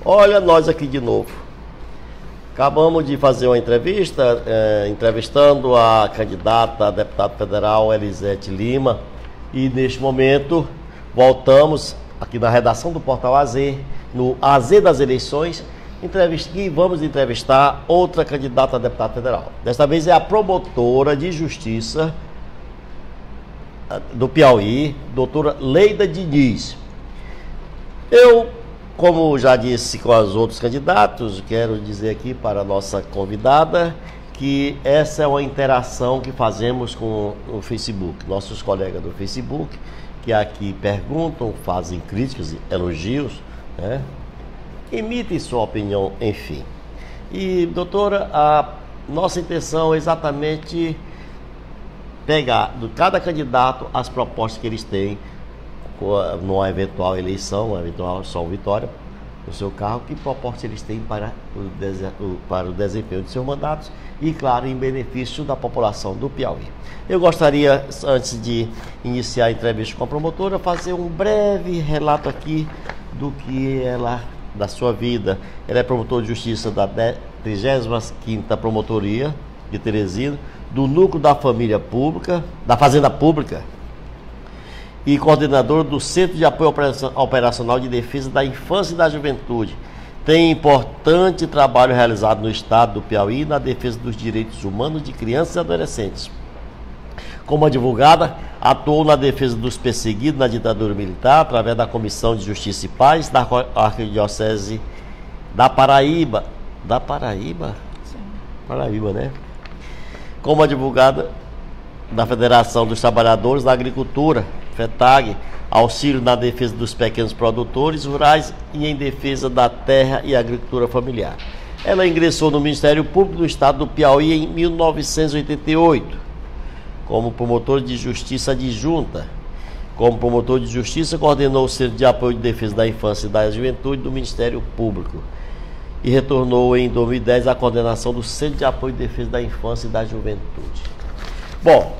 Olha nós aqui de novo. Acabamos de fazer uma entrevista, entrevistando a candidata a deputada federal Elisete Lima. E neste momento voltamos aqui na redação do Portal AZ, no AZ das eleições, e vamos entrevistar outra candidata a deputada federal. Desta vez é a promotora de justiça do Piauí, doutora Leida Diniz. Eu, como já disse com os outros candidatos, quero dizer aqui para a nossa convidada que essa é uma interação que fazemos com o Facebook. Nossos colegas do Facebook, que aqui perguntam, fazem críticas, elogios, né? Emitem sua opinião, enfim. E, doutora, a nossa intenção é exatamente pegar de cada candidato as propostas que eles têm numa eventual eleição, uma eventual só vitória no seu cargo, que propostas eles têm para o desempenho de seus mandatos e, claro, em benefício da população do Piauí. Eu gostaria, antes de iniciar a entrevista com a promotora, fazer um breve relato aqui do que da sua vida. Ela é promotora de justiça da 35ª Promotoria de Teresina, do Núcleo da Família Pública, da Fazenda Pública, e coordenador do Centro de Apoio Operacional de Defesa da Infância e da Juventude. Tem importante trabalho realizado no estado do Piauí na defesa dos direitos humanos de crianças e adolescentes. Como advogada, atuou na defesa dos perseguidos na ditadura militar através da Comissão de Justiça e Paz da Arquidiocese da Paraíba. Da Paraíba? Sim. Paraíba, né? Como advogada da Federação dos Trabalhadores da Agricultura, FETAG, auxílio na defesa dos pequenos produtores rurais e em defesa da terra e agricultura familiar. Ela ingressou no Ministério Público do Estado do Piauí em 1988, como promotor de justiça adjunta. Como promotor de justiça, coordenou o Centro de Apoio de Defesa da Infância e da Juventude do Ministério Público e retornou em 2010 à coordenação do Centro de Apoio de Defesa da Infância e da Juventude. Bom,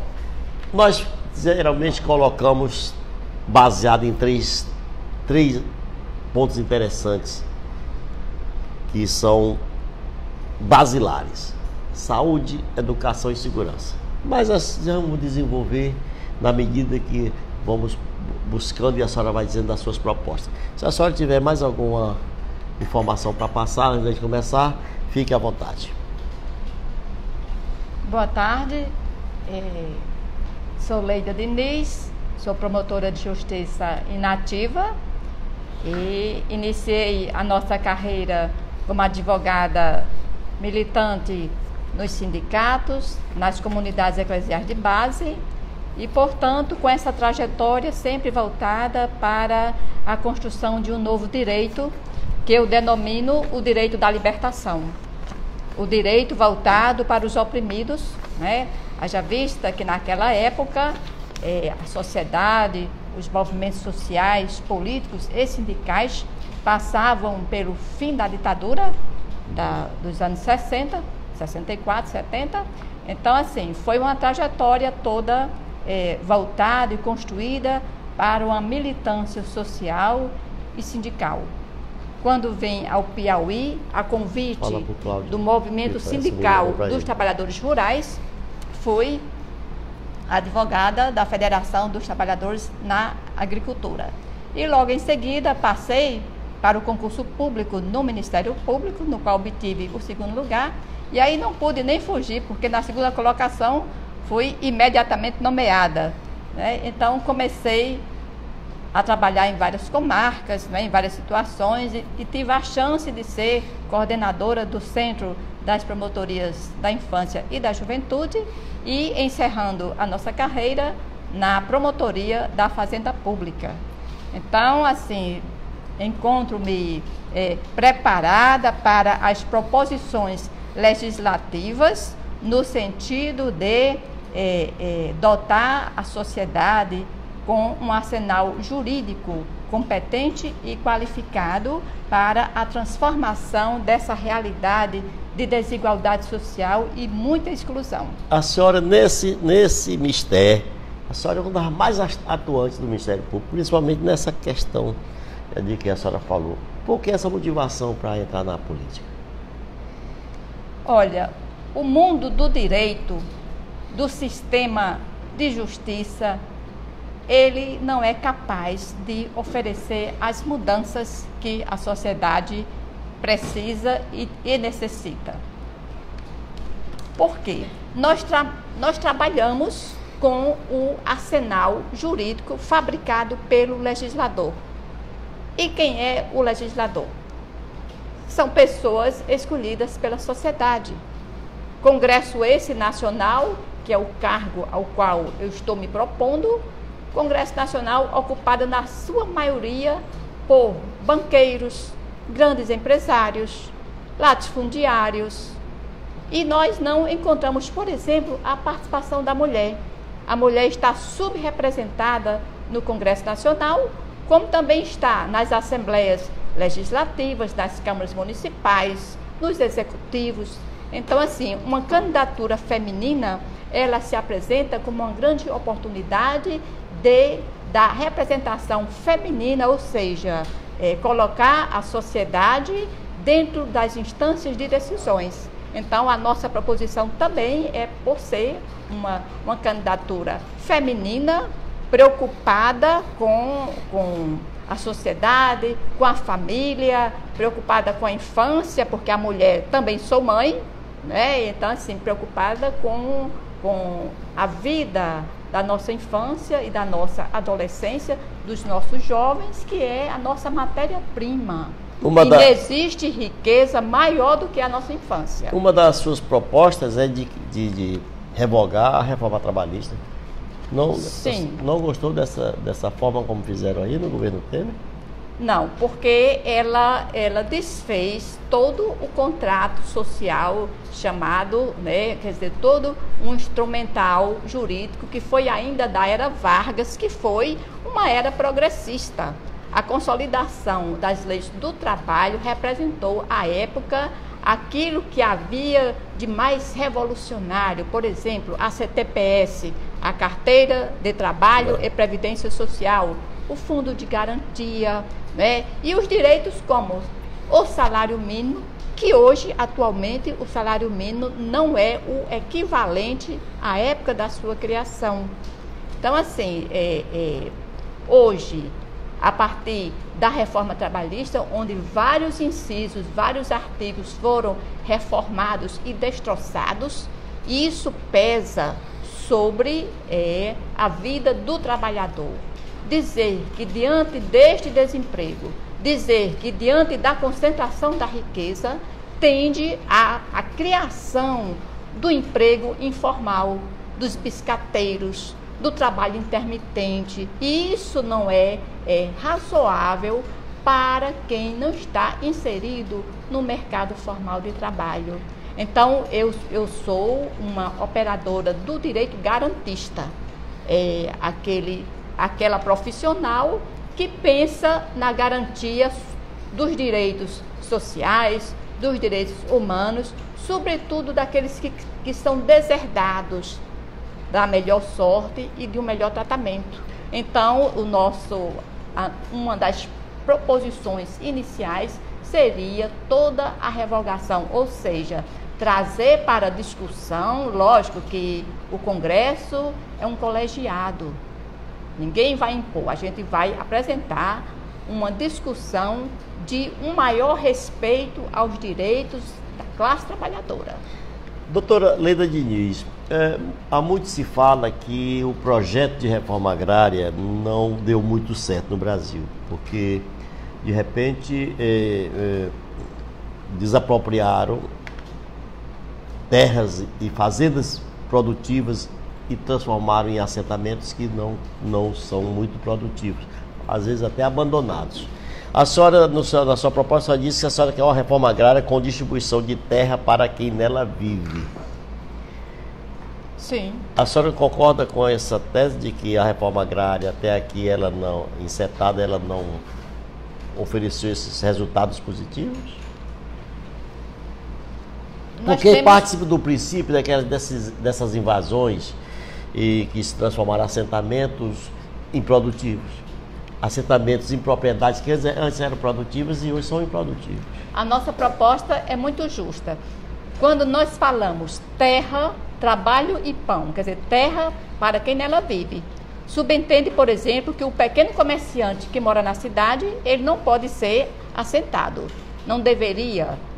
nós geralmente colocamos baseado em três pontos interessantes que são basilares: saúde, educação e segurança. Mas nós vamos desenvolver na medida que vamos buscando e a senhora vai dizendo das suas propostas. Se a senhora tiver mais alguma informação para passar antes de começar, fique à vontade. Boa tarde, sou Leida Diniz, sou promotora de justiça inativa e iniciei a nossa carreira como advogada militante nos sindicatos, nas comunidades eclesiais de base e, portanto, com essa trajetória sempre voltada para a construção de um novo direito que eu denomino o direito da libertação. O direito voltado para os oprimidos, né? Haja vista que naquela época a sociedade, os movimentos sociais, políticos e sindicais passavam pelo fim da ditadura dos anos 60, 64, 70. Então, assim, foi uma trajetória toda voltada e construída para uma militância social e sindical. Quando vem ao Piauí, a convite do movimento sindical dos trabalhadores rurais, fui advogada da Federação dos Trabalhadores na Agricultura. E logo em seguida passei para o concurso público no Ministério Público, no qual obtive o 2º lugar. E aí não pude nem fugir, porque na 2ª colocação fui imediatamente nomeada, né? Então comecei a trabalhar em várias comarcas, né, em várias situações, e tive a chance de ser coordenadora do Centro das Promotorias da Infância e da Juventude e encerrando a nossa carreira na Promotoria da Fazenda Pública. Então, assim, encontro-me preparada para as proposições legislativas no sentido de dotar a sociedade com um arsenal jurídico competente e qualificado para a transformação dessa realidade de desigualdade social e muita exclusão. A senhora, nesse mistério, a senhora é uma das mais atuantes do Ministério Público, principalmente nessa questão de que a senhora falou, Por que essa motivação para entrar na política? Olha, o mundo do direito, do sistema de justiça, ele não é capaz de oferecer as mudanças que a sociedade precisa e necessita. Por quê? Nós trabalhamos com o arsenal jurídico fabricado pelo legislador. E quem é o legislador? São pessoas escolhidas pela sociedade. Congresso esse nacional, que é o cargo ao qual eu estou me propondo, Congresso Nacional ocupado na sua maioria por banqueiros, grandes empresários, latifundiários. E nós não encontramos, por exemplo, a participação da mulher. A mulher está subrepresentada no Congresso Nacional, como também está nas assembleias legislativas, nas câmaras municipais, nos executivos. Então, assim, uma candidatura feminina, ela se apresenta como uma grande oportunidade da representação feminina, ou seja, colocar a sociedade dentro das instâncias de decisões. Então, a nossa proposição também é por ser uma candidatura feminina, preocupada com a sociedade, com a família, preocupada com a infância, porque a mulher também sou mãe, né? Então, assim, preocupada com a vida da nossa infância e da nossa adolescência, dos nossos jovens, que é a nossa matéria-prima. Não existe riqueza maior do que a nossa infância. Uma das suas propostas é de revogar a reforma trabalhista. Sim. Não gostou dessa forma como fizeram aí no governo Temer? Não, porque ela desfez todo o contrato social chamado, né, quer dizer, todo um instrumental jurídico que foi ainda da era Vargas, que foi uma era progressista. A consolidação das leis do trabalho representou, à época, aquilo que havia de mais revolucionário. Por exemplo, a CTPS, a Carteira de Trabalho e Previdência Social, o Fundo de Garantia, né? E os direitos como o salário mínimo, que hoje, atualmente, o salário mínimo não é o equivalente à época da sua criação. Então, assim, hoje, a partir da reforma trabalhista, onde vários incisos, vários artigos foram reformados e destroçados, isso pesa sobre a vida do trabalhador. Dizer que diante deste desemprego, dizer que diante da concentração da riqueza, tende à criação do emprego informal, dos biscateiros, do trabalho intermitente. E isso não é razoável para quem não está inserido no mercado formal de trabalho. Então, eu sou uma operadora do direito garantista, aquela profissional que pensa na garantia dos direitos sociais, dos direitos humanos, sobretudo daqueles que são deserdados da melhor sorte e de um melhor tratamento. Então, uma das proposições iniciais seria toda a revogação, ou seja, trazer para discussão, lógico que o Congresso é um colegiado, ninguém vai impor, a gente vai apresentar uma discussão de um maior respeito aos direitos da classe trabalhadora. Doutora Leida Diniz, há muito se fala que o projeto de reforma agrária não deu muito certo no Brasil, porque de repente desapropriaram terras e fazendas produtivas e transformaram em assentamentos que não são muito produtivos, às vezes até abandonados. A senhora, na sua proposta, disse que a senhora quer uma reforma agrária com distribuição de terra para quem nela vive. Sim. A senhora concorda com essa tese de que a reforma agrária, até aqui, encetada, ela não ofereceu esses resultados positivos? Porque participa do princípio dessas invasões e que se transformaram em assentamentos improdutivos. assentamentos em propriedades que antes eram produtivas e hoje são improdutivas. A nossa proposta é muito justa. Quando nós falamos terra, trabalho e pão, quer dizer, terra para quem nela vive, subentende, por exemplo, que o pequeno comerciante que mora na cidade, ele não pode ser assentado. Não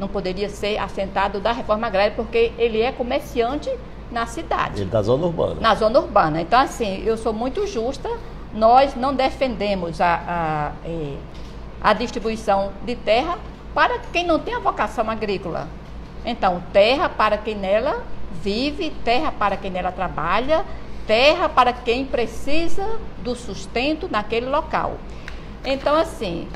poderia ser assentado da reforma agrária, porque ele é comerciante na cidade. Ele da zona urbana. Na zona urbana. Então, assim, eu sou muito justa, nós não defendemos a distribuição de terra para quem não tem a vocação agrícola. Então, terra para quem nela vive, terra para quem nela trabalha, terra para quem precisa do sustento naquele local. Então, assim,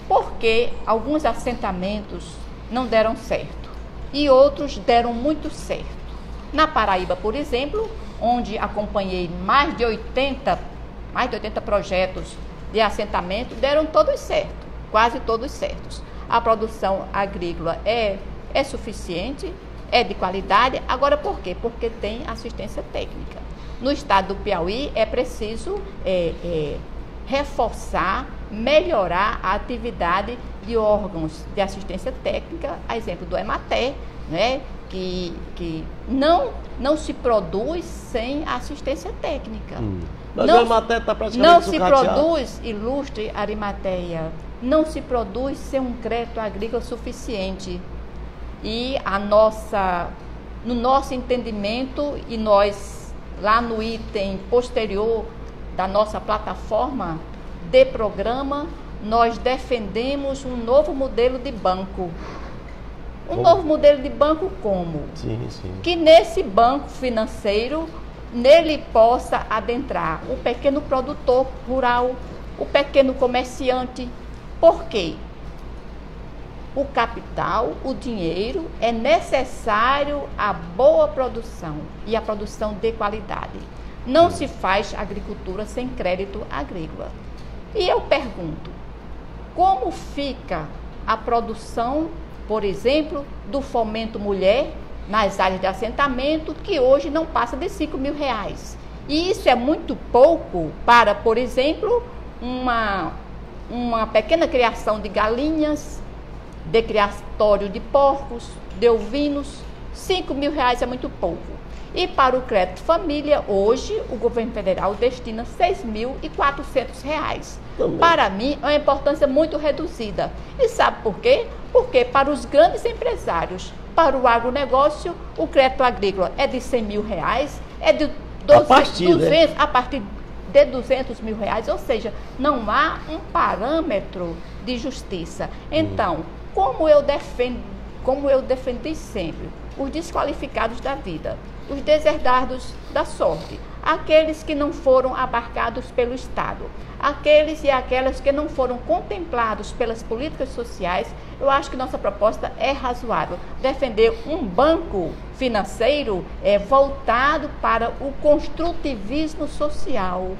porque alguns assentamentos não deram certo e outros deram muito certo. Na Paraíba, por exemplo, onde acompanhei mais de 80 projetos de assentamento, deram todos certo, quase todos certos. A produção agrícola é suficiente, é de qualidade. Agora, por quê? Porque tem assistência técnica. No estado do Piauí é preciso reforçar, melhorar a atividade de órgãos de assistência técnica, a exemplo do EMATER, né, que não se produz sem assistência técnica. Mas o EMATER está praticamente não se produz, ilustre Arimateia, não se produz sem um crédito agrícola suficiente. E no nosso entendimento, e nós, lá no item posterior da nossa plataforma de programa, nós defendemos um novo modelo de banco. Novo modelo de banco como? Sim, sim. Que nesse banco financeiro, nele possa adentrar o pequeno produtor rural, o pequeno comerciante. Por quê? O capital, o dinheiro, é necessário à boa produção e à produção de qualidade. Não se faz agricultura sem crédito agrícola. E eu pergunto, como fica a produção, por exemplo, do Fomento Mulher nas áreas de assentamento, que hoje não passa de R$5.000? E isso é muito pouco para, por exemplo, uma pequena criação de galinhas, de criatório de porcos, de ovinos. R$5.000 é muito pouco. E para o crédito família, hoje, o governo federal destina R$6.400. Para mim, é uma importância muito reduzida. E sabe por quê? Porque para os grandes empresários, para o agronegócio, o crédito agrícola é de R$100.000, é de a partir de R$200.000, ou seja, não há um parâmetro de justiça. Então, como eu defendi sempre, os desqualificados da vida, os deserdados da sorte, aqueles que não foram abarcados pelo Estado, aqueles e aquelas que não foram contemplados pelas políticas sociais, eu acho que nossa proposta é razoável. Defender um banco financeiro voltado para o construtivismo social,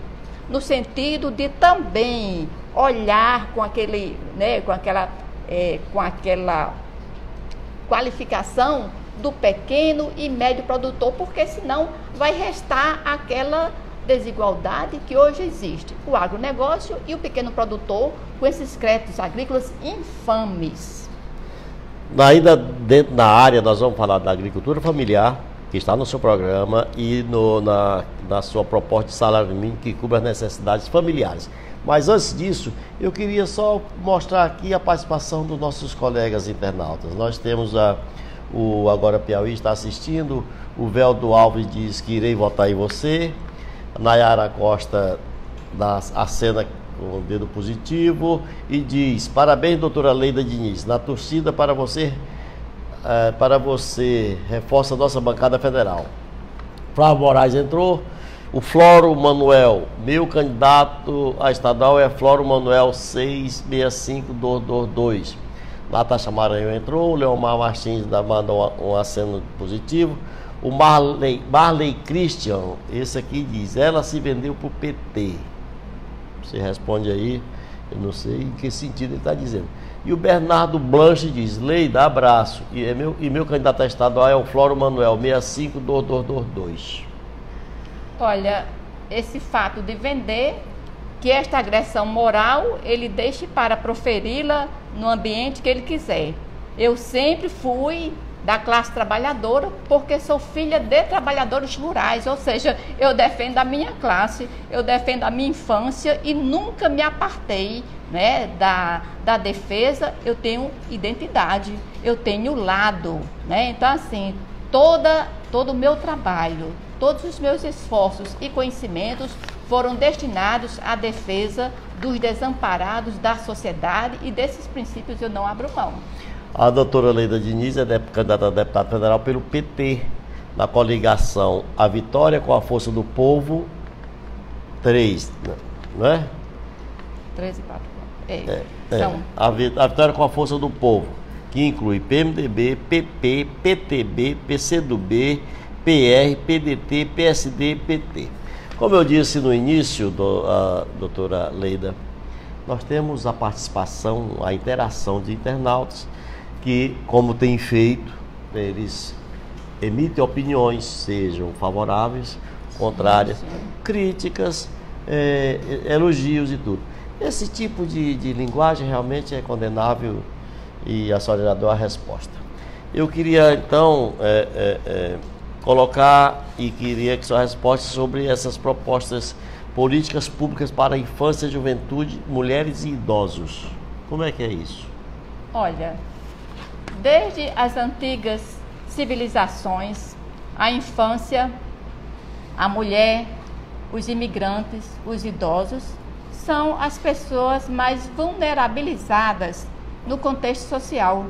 no sentido de também olhar com aquela qualificação do pequeno e médio produtor, porque senão vai restar aquela desigualdade que hoje existe. O agronegócio e o pequeno produtor com esses créditos agrícolas infames. Ainda dentro da área, nós vamos falar da agricultura familiar, que está no seu programa, e na sua proposta de salário mínimo que cubra as necessidades familiares. Mas antes disso, eu queria só mostrar aqui a participação dos nossos colegas internautas. Nós temos o Agora Piauí está assistindo, o Veldo Alves diz que irei votar em você, a Nayara Costa dá a cena com o dedo positivo e diz: parabéns, doutora Leida Diniz, na torcida para você reforça a nossa bancada federal. Flávio Moraes entrou. O Floro Manuel, meu candidato a estadual é Floro Manuel 665222. Natasha Maranhão entrou, o Leomar Martins mandou um aceno positivo. O Marley Christian, esse aqui diz: ela se vendeu para o PT. Você responde aí, eu não sei em que sentido ele está dizendo. E o Bernardo Blanche diz: Leida, abraço. E meu candidato a estadual é o Floro Manuel 652222. Olha, esse fato de vender que esta agressão moral ele deixe para proferi-la no ambiente que ele quiser. Eu sempre fui da classe trabalhadora, porque sou filha de trabalhadores rurais, ou seja, eu defendo a minha classe, eu defendo a minha infância e nunca me apartei, né, da defesa. Eu tenho identidade, eu tenho lado, né? Então, assim, todo o meu trabalho, todos os meus esforços e conhecimentos foram destinados à defesa dos desamparados da sociedade, e desses princípios eu não abro mão. A doutora Leida Diniz é candidata a deputada federal pelo PT, na coligação A Vitória com a Força do Povo 3, não é? 13 e 4. São... A Vitória com a Força do Povo, que inclui PMDB, PP, PTB, PCdoB, PR, PDT, PSD e PT. Como eu disse no início, doutora Leida, nós temos a participação, a interação de internautas que, como tem feito, eles emitem opiniões, sejam favoráveis, contrárias, críticas, elogios e tudo. Esse tipo de linguagem realmente é condenável e a senhora já deu a resposta. Eu queria, então, colocar e queria que a senhora resposta sobre essas propostas políticas públicas para a infância, juventude, mulheres e idosos. Como é que é isso? Olha, desde as antigas civilizações, a infância, a mulher, os imigrantes, os idosos, são as pessoas mais vulnerabilizadas no contexto social.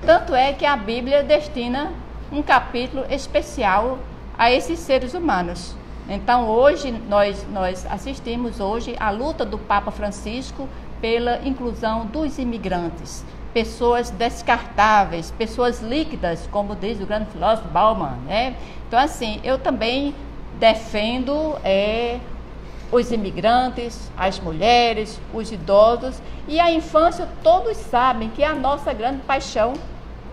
Tanto é que a Bíblia destina um capítulo especial a esses seres humanos. Então, hoje, nós assistimos hoje à luta do Papa Francisco pela inclusão dos imigrantes, pessoas descartáveis, pessoas líquidas, como diz o grande filósofo Bauman, né? Então, assim, eu também defendo os imigrantes, as mulheres, os idosos e a infância. Todos sabem que é a nossa grande paixão,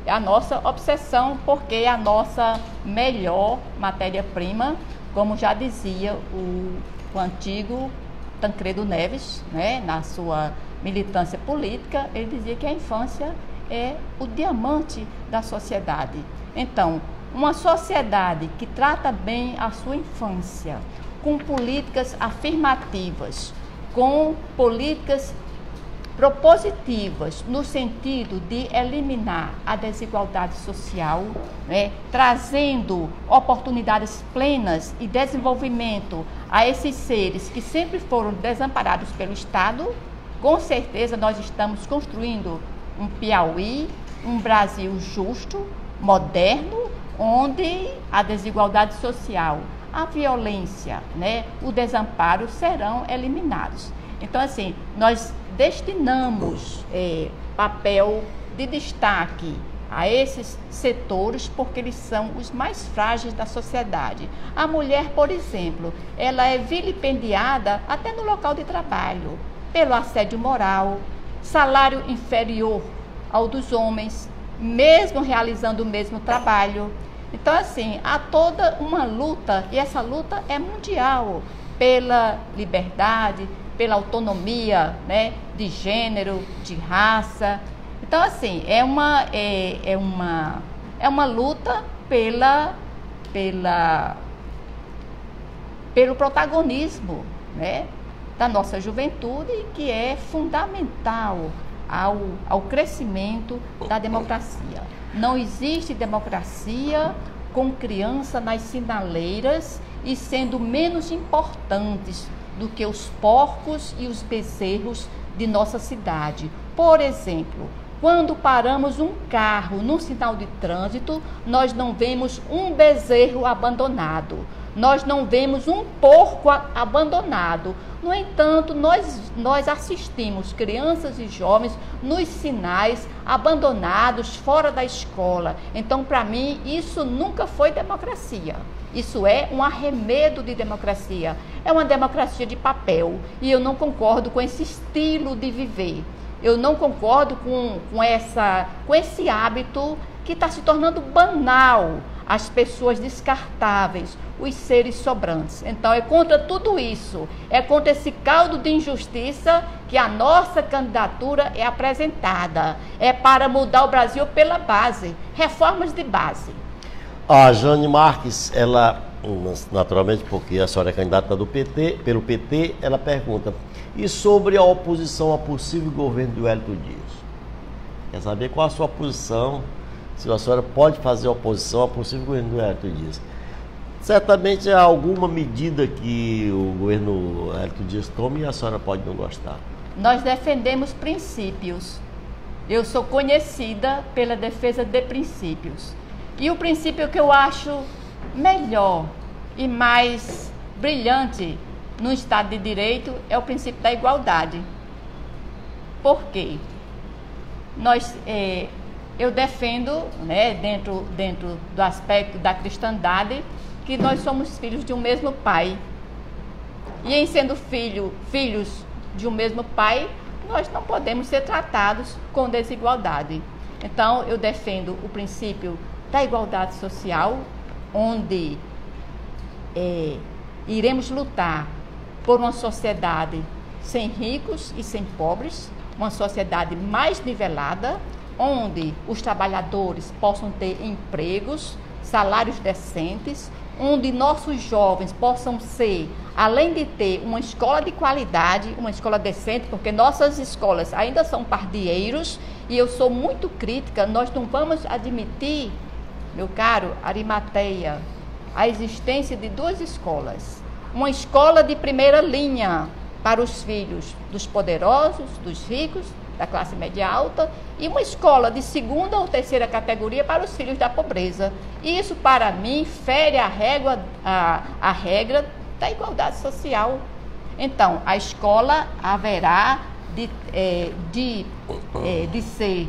é a nossa obsessão, porque é a nossa melhor matéria-prima, como já dizia o antigo Tancredo Neves, né, na sua militância política. Ele dizia que a infância é o diamante da sociedade. Então, uma sociedade que trata bem a sua infância, com políticas afirmativas, com políticas propositivas no sentido de eliminar a desigualdade social, né, trazendo oportunidades plenas e desenvolvimento a esses seres que sempre foram desamparados pelo Estado, com certeza nós estamos construindo um Piauí, um Brasil justo, moderno, onde a desigualdade social, a violência, né, o desamparo serão eliminados. Então, assim, nós destinamos papel de destaque a esses setores porque eles são os mais frágeis da sociedade. A mulher, por exemplo, ela é vilipendiada até no local de trabalho, pelo assédio moral, salário inferior ao dos homens, mesmo realizando o mesmo trabalho. Então, assim, há toda uma luta, e essa luta é mundial, pela liberdade, pela autonomia, né, de gênero, de raça. Então, assim, é uma luta pelo protagonismo, né, da nossa juventude, que é fundamental ao crescimento da democracia. Não existe democracia com criança nas sinaleiras e sendo menos importantes do que os porcos e os bezerros de nossa cidade. Por exemplo, quando paramos um carro num sinal de trânsito, nós não vemos um bezerro abandonado, nós não vemos um porco abandonado. No entanto, nós assistimos crianças e jovens nos sinais abandonados fora da escola. Então, para mim, isso nunca foi democracia. Isso é um arremedo de democracia. É uma democracia de papel. E eu não concordo com esse estilo de viver. Eu não concordo com esse hábito que está se tornando banal. as pessoas descartáveis, os seres sobrantes. Então é contra tudo isso, é contra esse caldo de injustiça que a nossa candidatura é apresentada. É para mudar o Brasil pela base, reformas de base. A Jane Marques, ela, naturalmente, porque a senhora é candidata do PT, pelo PT, ela pergunta: e sobre a oposição ao possível governo do Wellington Dias? Quer saber qual a sua posição, se a senhora pode fazer oposição ao possível governo do Wellington Dias? Certamente há alguma medida que o governo Wellington Dias tome e a senhora pode não gostar. Nós defendemos princípios. Eu sou conhecida pela defesa de princípios. E o princípio que eu acho melhor e mais brilhante no Estado de Direito é o princípio da igualdade. Por quê? Eu defendo, né, dentro do aspecto da cristandade, que nós somos filhos de um mesmo pai. E em sendo filhos de um mesmo pai, nós não podemos ser tratados com desigualdade. Então, eu defendo o princípio da igualdade social, onde iremos lutar por uma sociedade sem ricos e sem pobres, uma sociedade mais nivelada, onde os trabalhadores possam ter empregos, salários decentes, onde nossos jovens possam ser, além de ter uma escola de qualidade, uma escola decente, porque nossas escolas ainda são pardieiros, e eu sou muito crítica, nós não vamos admitir, meu caro Arimateia, a existência de duas escolas. Uma escola de primeira linha para os filhos dos poderosos, dos ricos, da classe média alta, e uma escola de segunda ou terceira categoria para os filhos da pobreza. E isso, para mim, fere a regra da igualdade social. Então, a escola haverá de ser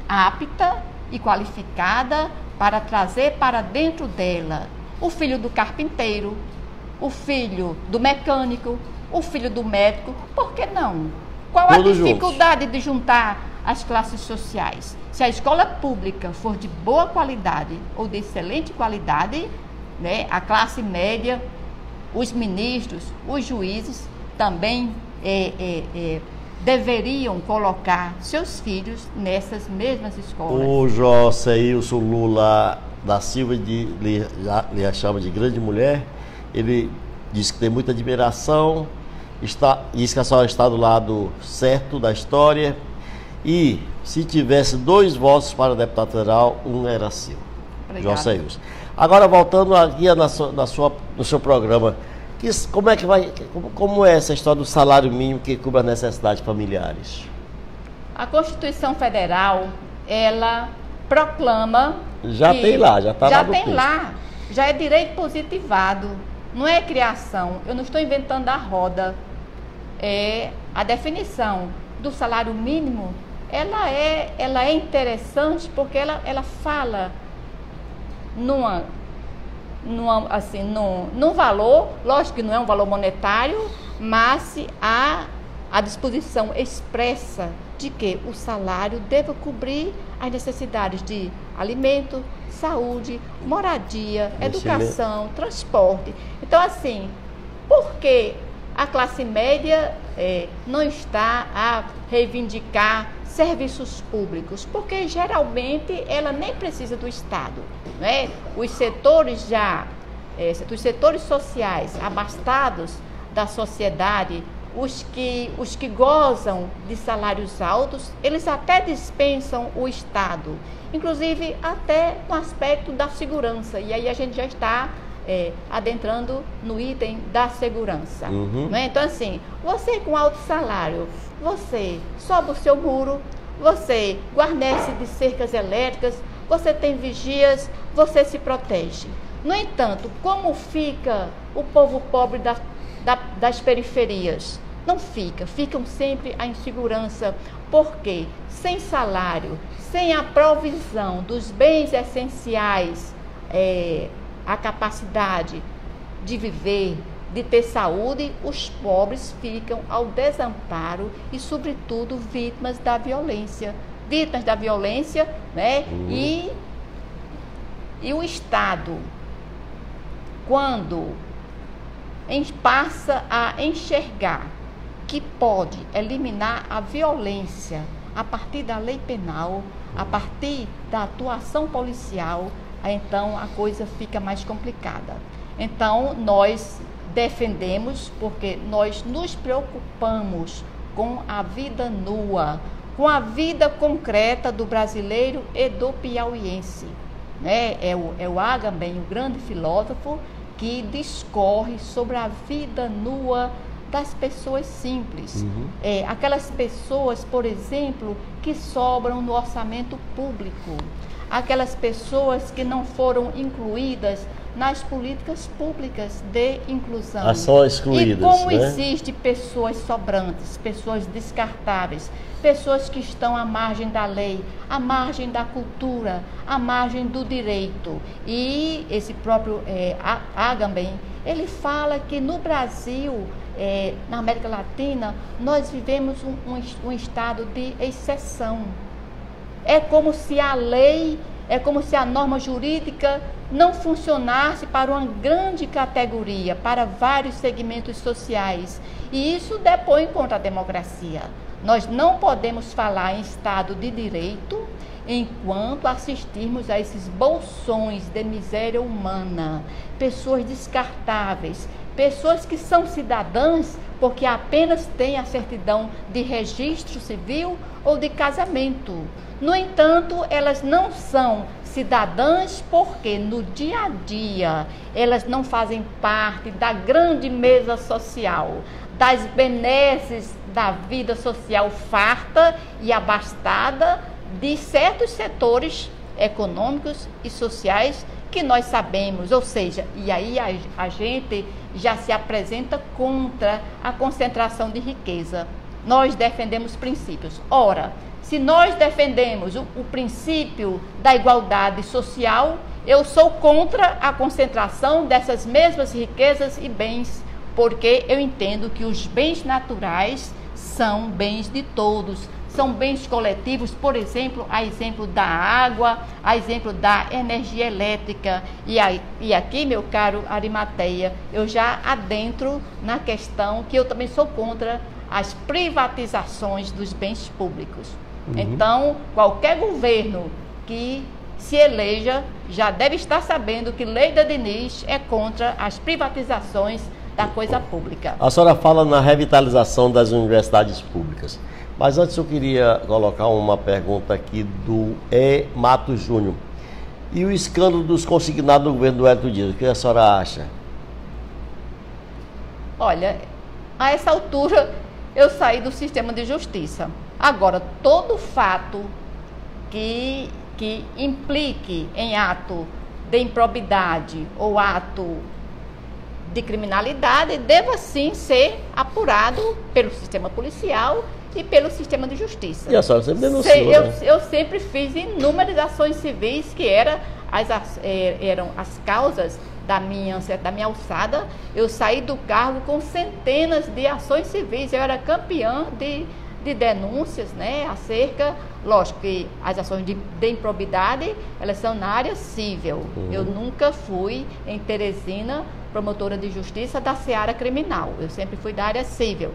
apta e qualificada para trazer para dentro dela o filho do carpinteiro, o filho do mecânico, o filho do médico. Por que não? Qual a dificuldade de juntar as classes sociais? Se a escola pública for de boa qualidade ou de excelente qualidade, né, a classe média, os ministros, os juízes também deveriam colocar seus filhos nessas mesmas escolas. O Joceilson Lula da Silva lhe chama de grande mulher. Ele diz que tem muita admiração, diz que a senhora está do lado certo da história, e se tivesse 2 votos para deputado federal, um era seu. Joceilson. Agora, voltando aqui no seu programa, como é essa história do salário mínimo que cubra as necessidades familiares? A Constituição Federal, ela proclama já tem lá já é direito positivado, não é criação. Eu não estou inventando a roda. A definição do salário mínimo, ela é interessante porque ela fala num valor, lógico que não é um valor monetário, mas há a disposição expressa de que o salário deve cobrir as necessidades de alimento, saúde, moradia, educação, transporte. Então, assim, por que a classe média não está a reivindicar serviços públicos? Porque geralmente ela nem precisa do Estado, né? Os setores sociais abastados da sociedade, os que gozam de salários altos, eles até dispensam o Estado, inclusive até no aspecto da segurança. E aí a gente já está adentrando no item da segurança. Né? Então, assim, você com alto salário, você sobe o seu muro, você guarnece de cercas elétricas, você tem vigias, você se protege. No entanto, como fica o povo pobre das periferias? Não ficam sempre a insegurança, porque sem salário, sem a provisão dos bens essenciais, a capacidade de viver, de ter saúde, os pobres ficam ao desamparo e, sobretudo, vítimas da violência, né? E E o Estado, quando passa a enxergar que pode eliminar a violência a partir da lei penal, a partir da atuação policial, então a coisa fica mais complicada. Então nós defendemos, porque nós nos preocupamos com a vida nua, com a vida concreta do brasileiro e do piauiense. Né? É o Agamben, o grande filósofo, que discorre sobre a vida nua das pessoas simples. Aquelas pessoas, por exemplo, que sobram no orçamento público, aquelas pessoas que não foram incluídas nas políticas públicas de inclusão. São excluídas, e como né? existem pessoas sobrantes, pessoas descartáveis, pessoas que estão à margem da lei, à margem da cultura, à margem do direito. E esse próprio Agamben, ele fala que no Brasil, na América Latina, nós vivemos um estado de exceção. É como se a lei, é como se a norma jurídica não funcionasse para uma grande categoria, para vários segmentos sociais. E isso depõe contra a democracia. Nós não podemos falar em Estado de Direito enquanto assistirmos a esses bolsões de miséria humana, pessoas descartáveis, pessoas que são cidadãs porque apenas têm a certidão de registro civil ou de casamento. No entanto, elas não são cidadãs porque no dia a dia elas não fazem parte da grande mesa social, das benesses da vida social farta e abastada de certos setores econômicos e sociais que nós sabemos, ou seja, e aí a gente já se apresenta contra a concentração de riqueza. Nós defendemos princípios. Ora, se nós defendemos o princípio da igualdade social, eu sou contra a concentração dessas mesmas riquezas e bens, porque eu entendo que os bens naturais são bens de todos, são bens coletivos, por exemplo, a exemplo da água, a exemplo da energia elétrica. E aqui, meu caro Arimateia, eu já adentro na questão que eu também sou contra as privatizações dos bens públicos. Então, qualquer governo que se eleja já deve estar sabendo que Leida Diniz é contra as privatizações da coisa pública. A senhora fala na revitalização das universidades públicas, mas antes eu queria colocar uma pergunta aqui do Matos Júnior. E o escândalo dos consignados do governo do Hélio Dias, o que a senhora acha? Olha, a essa altura eu saí do sistema de justiça. Agora, todo fato que implique em ato de improbidade ou ato de criminalidade deva sim ser apurado pelo sistema policial e pelo sistema de justiça. E a senhora sempre denunciou, eu sempre fiz inúmeras ações civis que eram as causas da minha alçada. Eu saí do cargo com centenas de ações civis. Eu era campeã de denúncias, né, acerca, lógico que as ações de improbidade, elas são na área civil. Eu nunca fui em Teresina promotora de justiça da seara criminal, eu sempre fui da área civil.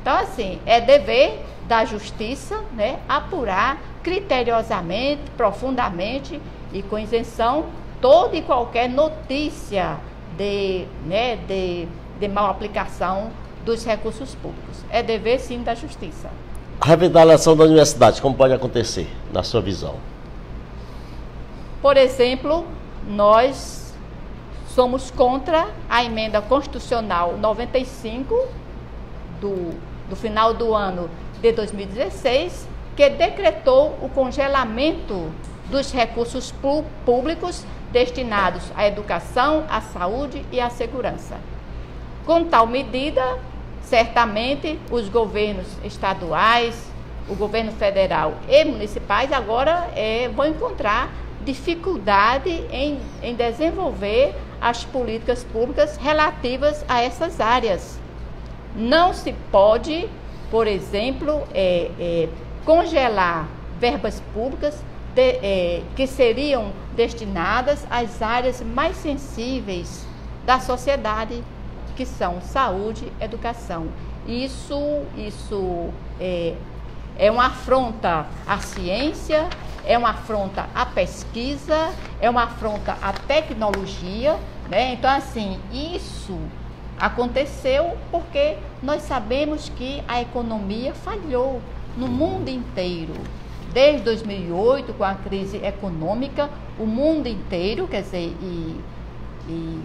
Então, assim, é dever da justiça, né, apurar criteriosamente, profundamente e com isenção toda e qualquer notícia de mal aplicação dos recursos públicos. É dever, sim, da justiça. A revitalização da universidade, como pode acontecer, na sua visão? Por exemplo, nós somos contra a emenda constitucional 95 do final do ano de 2016, que decretou o congelamento dos recursos públicos destinados à educação, à saúde e à segurança. Com tal medida, certamente os governos estaduais, o governo federal e municipais agora vão encontrar dificuldade em desenvolver as políticas públicas relativas a essas áreas. Não se pode, por exemplo, congelar verbas públicas que seriam destinadas às áreas mais sensíveis da sociedade, que são saúde e educação. Isso é uma afronta à ciência, é uma afronta à pesquisa, é uma afronta à tecnologia, né? Então, assim, isso aconteceu porque nós sabemos que a economia falhou no mundo inteiro. Desde 2008, com a crise econômica, o mundo inteiro, quer dizer, e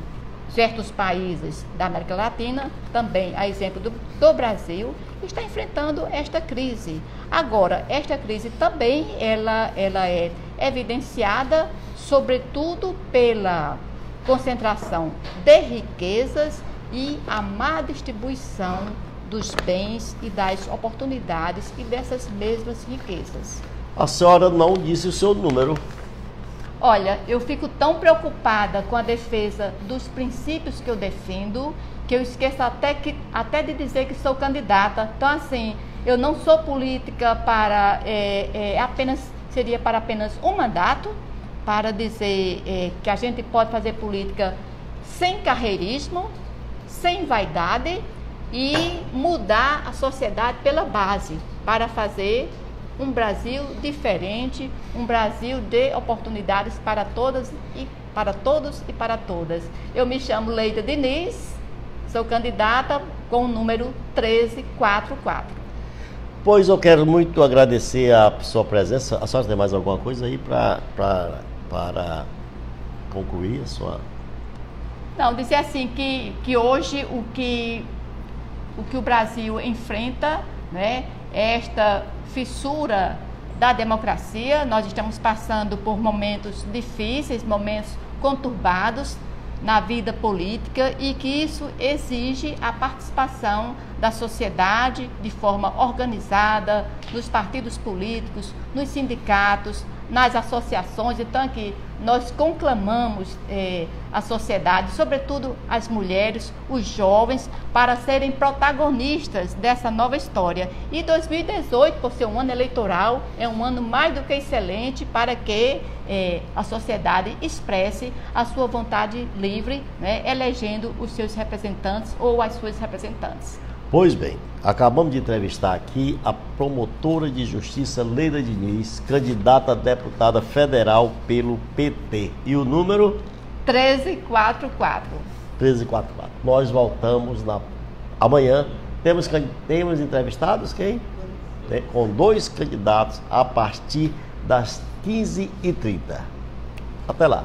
certos países da América Latina, também a exemplo do Brasil, está enfrentando esta crise. Agora, esta crise também ela é evidenciada, sobretudo, pela concentração de riquezas e a má distribuição dos bens e das oportunidades e dessas mesmas riquezas. A senhora não disse o seu número. Olha, eu fico tão preocupada com a defesa dos princípios que eu defendo, que eu esqueço até de dizer que sou candidata. Então, assim, eu não sou política para seria para apenas um mandato, para dizer que a gente pode fazer política sem carreirismo, sem vaidade e mudar a sociedade pela base, para fazer um Brasil diferente, um Brasil de oportunidades para todas e para todos e para todas. Eu me chamo Leida Diniz, sou candidata com o número 1344. Pois eu quero muito agradecer a sua presença. A senhora tem mais alguma coisa aí para concluir a sua... Não, dizer assim que hoje o que o Brasil enfrenta, né, é esta fissura da democracia. Nós estamos passando por momentos difíceis, momentos conturbados na vida política e que isso exige a participação da sociedade de forma organizada, nos partidos políticos, nos sindicatos, nas associações. Então, aqui nós conclamamos a sociedade, sobretudo as mulheres, os jovens, para serem protagonistas dessa nova história. E 2018, por ser um ano eleitoral, é um ano mais do que excelente para que a sociedade expresse a sua vontade livre, né, elegendo os seus representantes ou as suas representantes. Pois bem, acabamos de entrevistar aqui a promotora de justiça Leida Diniz, candidata a deputada federal pelo PT. E o número? 1344. 1344. Nós voltamos amanhã. Temos entrevistados quem? Com 2 candidatos a partir das 15h30. Até lá.